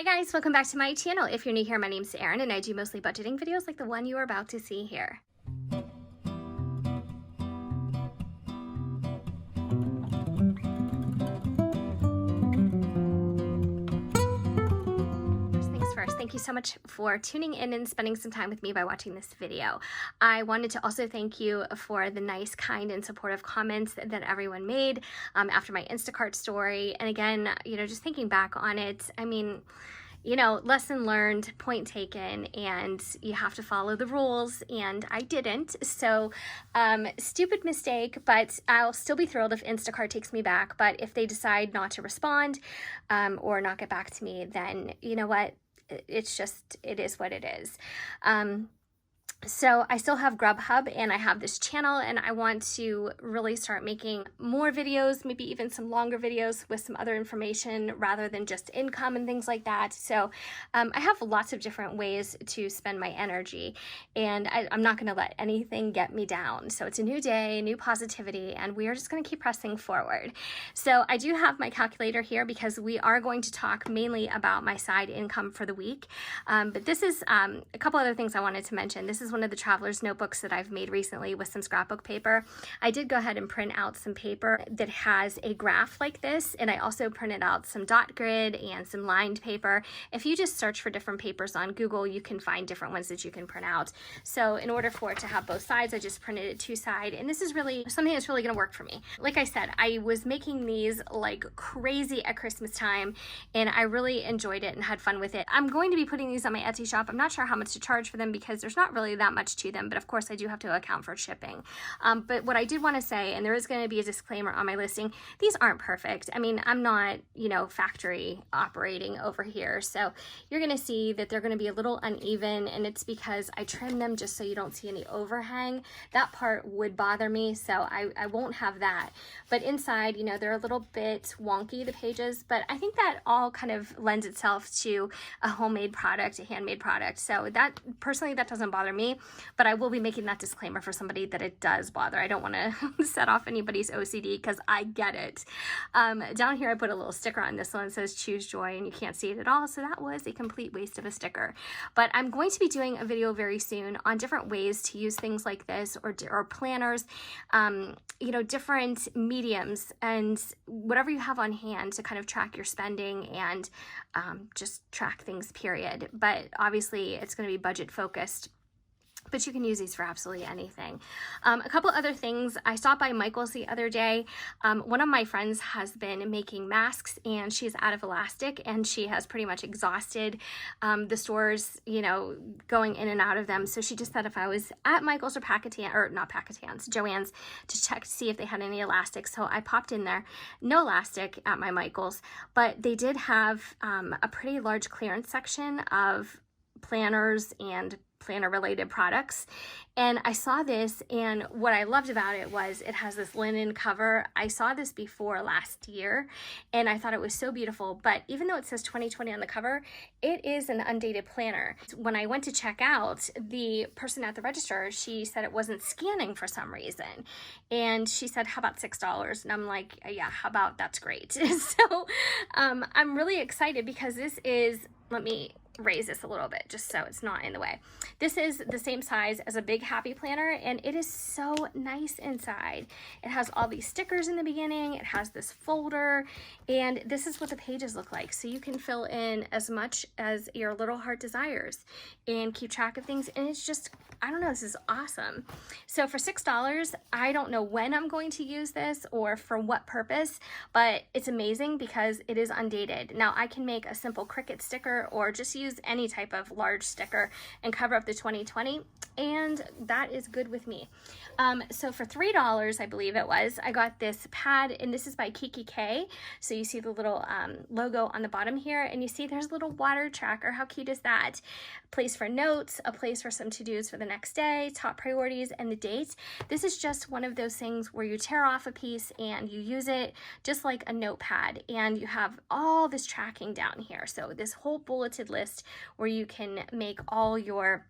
Hey guys, welcome back to my channel. If you're new here, my name's Erin and I do mostly budgeting videos like the one you are about to see here. First, thank you so much for tuning in and spending some time with me by watching this video. I wanted to also thank you for the nice, kind, and supportive comments that everyone made after my Instacart story. And again, just thinking back on it, I mean, lesson learned, point taken, and you have to follow the rules, and I didn't. So, stupid mistake, but I'll still be thrilled if Instacart takes me back. But if they decide not to respond or not get back to me, then you know what? It is what it is. So I still have Grubhub and I have this channel and I want to really start making more videos, maybe even some longer videos with some other information rather than just income and things like that. So I have lots of different ways to spend my energy and I'm not going to let anything get me down. So it's a new day, new positivity, and we are just going to keep pressing forward. So I do have my calculator here because we are going to talk mainly about my side income for the week. But this is a couple other things I wanted to mention. This is one of the traveler's notebooks that I've made recently with some scrapbook paper. I did go ahead and print out some paper that has a graph like this, and I also printed out some dot grid and some lined paper. If you just search for different papers on Google, you can find different ones that you can print out. So in order for it to have both sides, I just printed it two-side, and this is really something that's really going to work for me. Like I said, I was making these like crazy at Christmas time, and I really enjoyed it and had fun with it. I'm going to be putting these on my Etsy shop. I'm not sure how much to charge for them because there's not really that much to them, but of course I do have to account for shipping. But what I did want to say, and there is going to be a disclaimer on my listing, these aren't perfect. I mean, I'm not, factory operating over here. So you're going to see that they're going to be a little uneven, and it's because I trimmed them just so you don't see any overhang. That part would bother me, so I won't have that. But inside, they're a little bit wonky, the pages, but I think that all kind of lends itself to a homemade product, a handmade product. So that, personally, that doesn't bother me. But I will be making that disclaimer for somebody that it does bother. I don't want to set off anybody's OCD because I get it. Down here I put a little sticker on this one that says choose joy, and you can't see it at all, so that was a complete waste of a sticker. But I'm going to be doing a video very soon on different ways to use things like this or planners, different mediums and whatever you have on hand to kind of track your spending and just track things, period. But obviously it's going to be budget focused. But you can use these for absolutely anything. A couple other things. I stopped by Michael's the other day. One of my friends has been making masks, and she's out of elastic, and she has pretty much exhausted the stores, going in and out of them. So she just said if I was at Michael's or Joann's to check to see if they had any elastic. So I popped in there. No elastic at my Michael's, but they did have a pretty large clearance section of planners and planner related products, and I saw this, and what I loved about it was it has this linen cover. I saw this before last year and I thought it was so beautiful, but even though it says 2020 on the cover, it is an undated planner. When I went to check out, the person at the register, she said it wasn't scanning for some reason, and she said, how about $6? And I'm like, yeah, how about, that's great. So I'm really excited because this is, let me raise this a little bit just so it's not in the way. This is the same size as a big happy planner, and it is so nice inside. It has all these stickers in the beginning, it has this folder, and this is what the pages look like. So you can fill in as much as your little heart desires and keep track of things, and it's just, I don't know, this is awesome. So for $6, I don't know when I'm going to use this or for what purpose, but it's amazing because it is undated. Now I can make a simple Cricut sticker or just use any type of large sticker and cover up the 2020, and that is good with me. So for $3, I believe it was, I got this pad, and this is by Kiki K. So you see the little logo on the bottom here, and you see there's a little water tracker. How cute is that? A place for notes, a place for some to-dos for the next day, top priorities, and the date. This is just one of those things where you tear off a piece and you use it just like a notepad, and you have all this tracking down here. So this whole bulleted list where you can make all your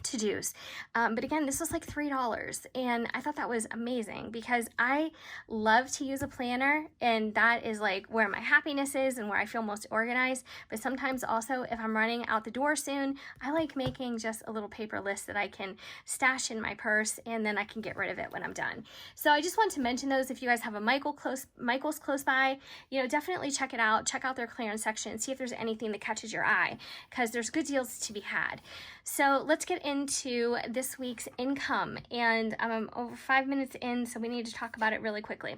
to-dos. But again, this was like $3, and I thought that was amazing because I love to use a planner, and that is like where my happiness is and where I feel most organized. But sometimes also, if I'm running out the door soon, I like making just a little paper list that I can stash in my purse, and then I can get rid of it when I'm done. So I just want to mention those. If you guys have a Michael's close by, you know, definitely check it out. Check out their clearance section, see if there's anything that catches your eye, because there's good deals to be had. So let's get into this week's income, and I'm over 5 minutes in, so we need to talk about it really quickly.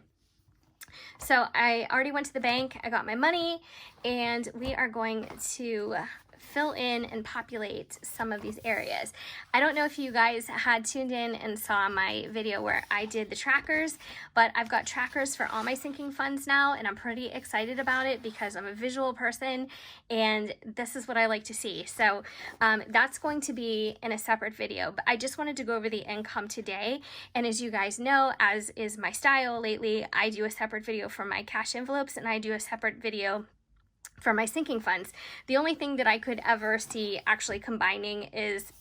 So I already went to the bank, I got my money, and we are going to fill in and populate some of these areas. I don't know if you guys had tuned in and saw my video where I did the trackers, but I've got trackers for all my sinking funds now, and I'm pretty excited about it because I'm a visual person and this is what I like to see. So that's going to be in a separate video, but I just wanted to go over the income today. And as you guys know, as is my style lately, I do a separate video for my cash envelopes and I do a separate video for my sinking funds. The only thing that I could ever see actually combining is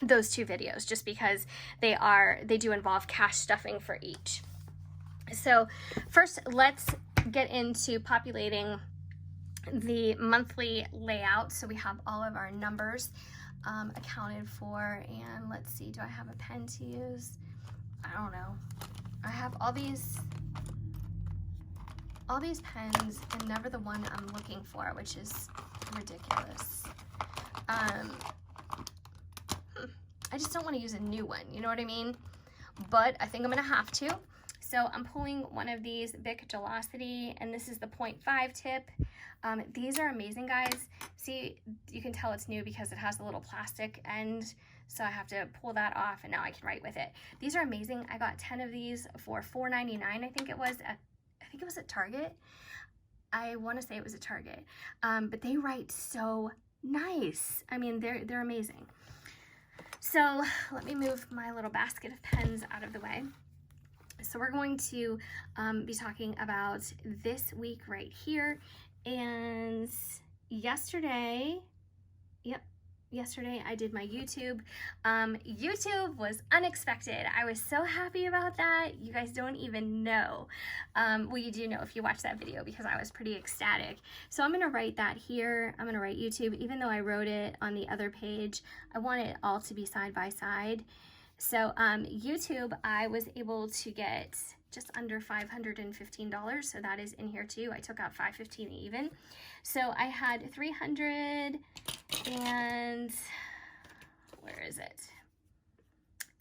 those two videos, just because they do involve cash stuffing for each. So first, let's get into populating the monthly layout. So we have all of our numbers accounted for, and let's see, do I have a pen to use? I don't know. I have all these pens and never the one I'm looking for, which is ridiculous. I just don't want to use a new one, you know what I mean? But I think I'm gonna have to. So I'm pulling one of these Bic Gelosity, and this is the 0.5 tip. These are amazing, guys. See, you can tell it's new because it has a little plastic end, so I have to pull that off, and now I can write with it. These are amazing. I got 10 of these for $4.99, I think it was at Target. I want to say it was at Target. But they write so nice. I mean, they're amazing. So let me move my little basket of pens out of the way. So we're going to be talking about this week right here. And yesterday I did my YouTube. YouTube was unexpected. I was so happy about that. You guys don't even know. Well, you do know if you watch that video because I was pretty ecstatic. So I'm gonna write that here. I'm gonna write YouTube, even though I wrote it on the other page. I want it all to be side by side. So YouTube, I was able to get just under $515, so that is in here too. I took out $515 even. So I had 300 and where is it?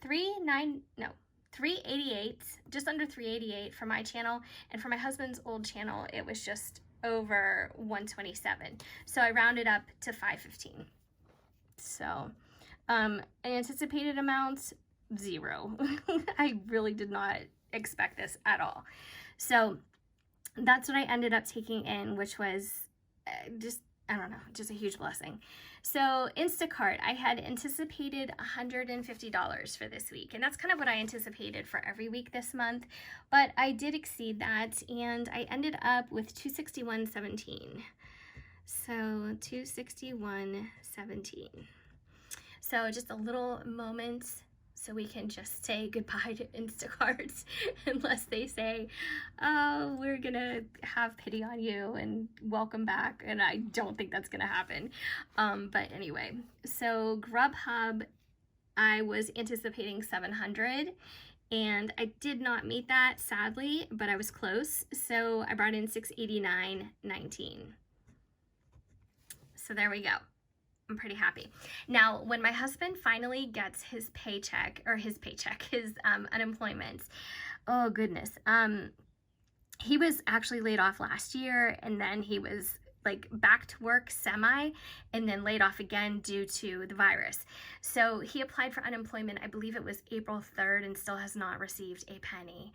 388, just under 388 for my channel, and for my husband's old channel, it was just over 127. So I rounded up to 515. So anticipated amounts, 0. I really did not expect this at all. So that's what I ended up taking in, which was just, I don't know, just a huge blessing. So Instacart, I had anticipated $150 for this week, and that's kind of what I anticipated for every week this month, but I did exceed that, and I ended up with $261.17. So $261.17. So just a little moment so we can just say goodbye to Instacart unless they say, oh, we're gonna have pity on you and welcome back, and I don't think that's gonna happen. But anyway, so Grubhub, I was anticipating 700, and I did not meet that, sadly, but I was close, so I brought in 689.19. So there we go. I'm pretty happy. Now, when my husband finally gets his paycheck, his unemployment, oh goodness, he was actually laid off last year, and then he was like back to work semi, and then laid off again due to the virus. So he applied for unemployment, I believe it was April 3rd, and still has not received a penny.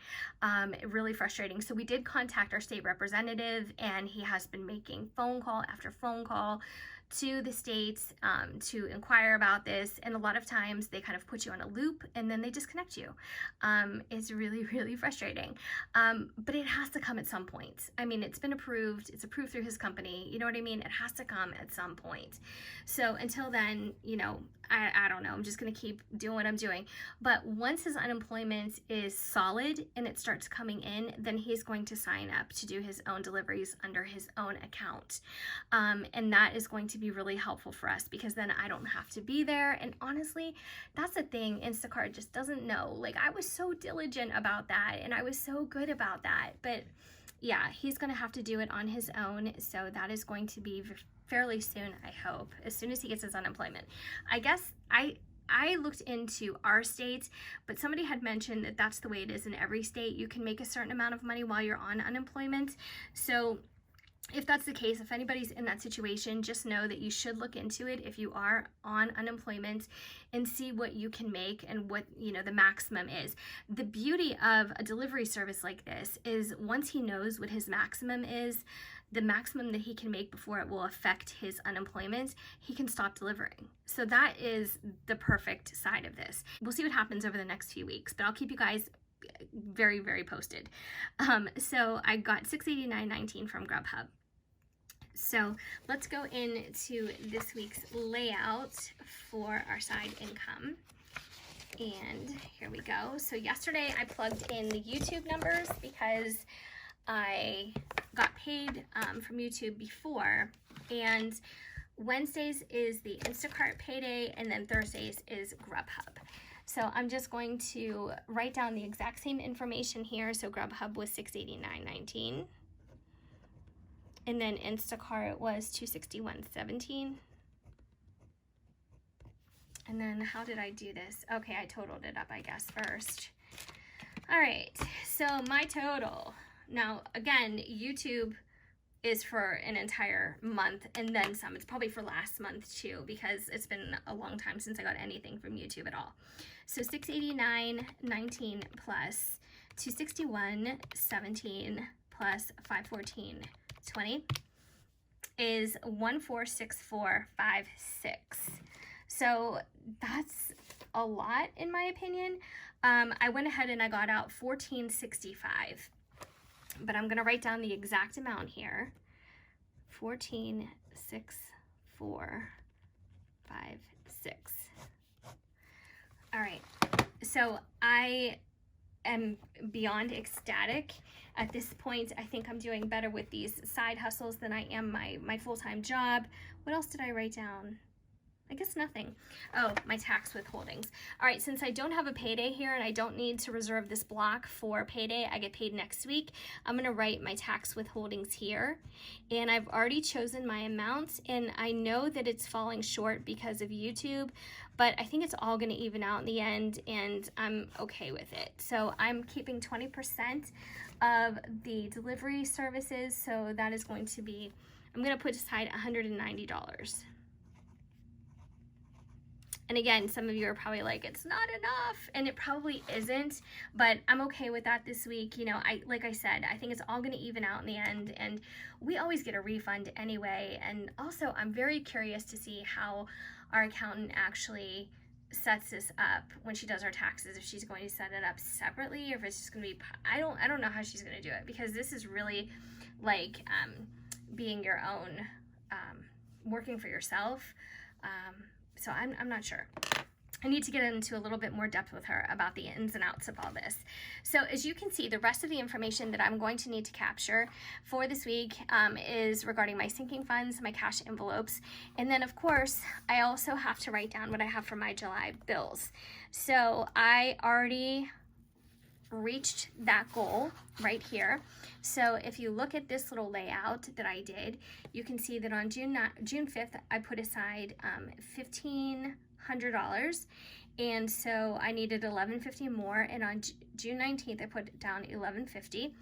Really frustrating. So we did contact our state representative, and he has been making phone call after phone call to the States to inquire about this, and a lot of times they kind of put you on a loop and then they disconnect you. It's really, really frustrating, but it has to come at some point. I mean, it's been approved, it's approved through his company, you know what I mean? It has to come at some point. So until then, you know, I don't know, I'm just gonna keep doing what I'm doing. But once his unemployment is solid and it starts coming in, then he's going to sign up to do his own deliveries under his own account. And that is going to be really helpful for us, because then I don't have to be there. And honestly, that's the thing Instacart just doesn't know. Like, I was so diligent about that and I was so good about that, but yeah, he's gonna have to do it on his own. So that is going to be fairly soon, I hope, as soon as he gets his unemployment. I guess I looked into our state, but somebody had mentioned that that's the way it is in every state. You can make a certain amount of money while you're on unemployment. So if that's the case, if anybody's in that situation, just know that you should look into it if you are on unemployment and see what you can make and what, you know, the maximum is. The beauty of a delivery service like this is once he knows what his maximum is, the maximum that he can make before it will affect his unemployment, he can stop delivering. So that is the perfect side of this. We'll see what happens over the next few weeks, but I'll keep you guys very, very posted. So I got $689.19 from Grubhub. So let's go into this week's layout for our side income. And here we go. So yesterday I plugged in the YouTube numbers because I got paid from YouTube before, and Wednesdays is the Instacart payday, and then Thursdays is Grubhub. So I'm just going to write down the exact same information here. So Grubhub was $689.19, and then Instacart was $261.17. And then how did I do this? Okay, I totaled it up, I guess, first. All right, so my total. Now, again, YouTube is for an entire month and then some. It's probably for last month too, because it's been a long time since I got anything from YouTube at all. So $689.19 plus $261.17 plus $514.20 is $1,464.56. So that's a lot in my opinion. I went ahead and I got out $1,465. But I'm going to write down the exact amount here. 14,645.56. All right. So I am beyond ecstatic. At this point, I think I'm doing better with these side hustles than I am my full-time job. What else did I write down? I guess nothing. Oh, my tax withholdings. All right, since I don't have a payday here and I don't need to reserve this block for payday, I get paid next week, I'm gonna write my tax withholdings here. And I've already chosen my amount, and I know that it's falling short because of YouTube, but I think it's all gonna even out in the end, and I'm okay with it. So I'm keeping 20% of the delivery services, so that is going to be, I'm gonna put aside $190. And again, some of you are probably like, it's not enough, and it probably isn't, but I'm okay with that this week. You know, like I said, I think it's all gonna even out in the end, and we always get a refund anyway. And also, I'm very curious to see how our accountant actually sets this up when she does our taxes, if she's going to set it up separately, or if it's just gonna be, I don't know how she's gonna do it, because this is really like being your own, working for yourself. So I'm not sure. I need to get into a little bit more depth with her about the ins and outs of all this. So as you can see, the rest of the information that I'm going to need to capture for this week is regarding my sinking funds, my cash envelopes, and then of course, I also have to write down what I have for my July bills. So I already reached that goal right here. So if you look at this little layout that I did, you can see that on June 5th, I put aside $1,500, and so I needed $1,150 more, and on June 19th, I put down $1,150.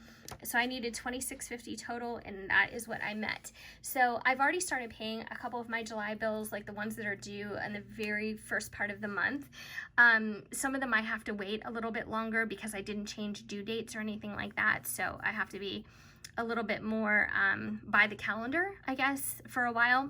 So I needed $2,650 total, and that is what I met. So I've already started paying a couple of my July bills, like the ones that are due in the very first part of the month. Some of them I have to wait a little bit longer because I didn't change due dates or anything like that. So I have to be a little bit more by the calendar, I guess, for a while.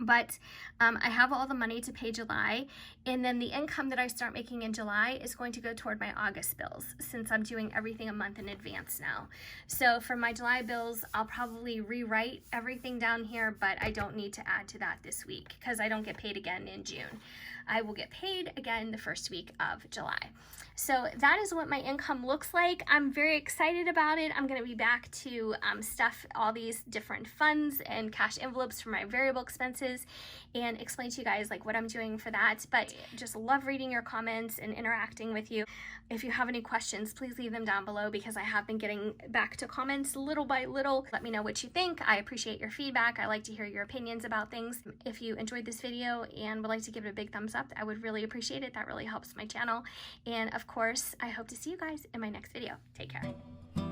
But I have all the money to pay July, and then the income that I start making in July is going to go toward my August bills, since I'm doing everything a month in advance now. So for my July bills, I'll probably rewrite everything down here, but I don't need to add to that this week because I don't get paid again in June. I will get paid again the first week of July. So that is what my income looks like. I'm very excited about it. I'm gonna be back to stuff all these different funds and cash envelopes for my variable expenses and explain to you guys like what I'm doing for that. But just love reading your comments and interacting with you. If you have any questions, please leave them down below because I have been getting back to comments little by little. Let me know what you think. I appreciate your feedback. I like to hear your opinions about things. If you enjoyed this video and would like to give it a big thumbs up, I would really appreciate it. That really helps my channel. And of course, I hope to see you guys in my next video. Take care.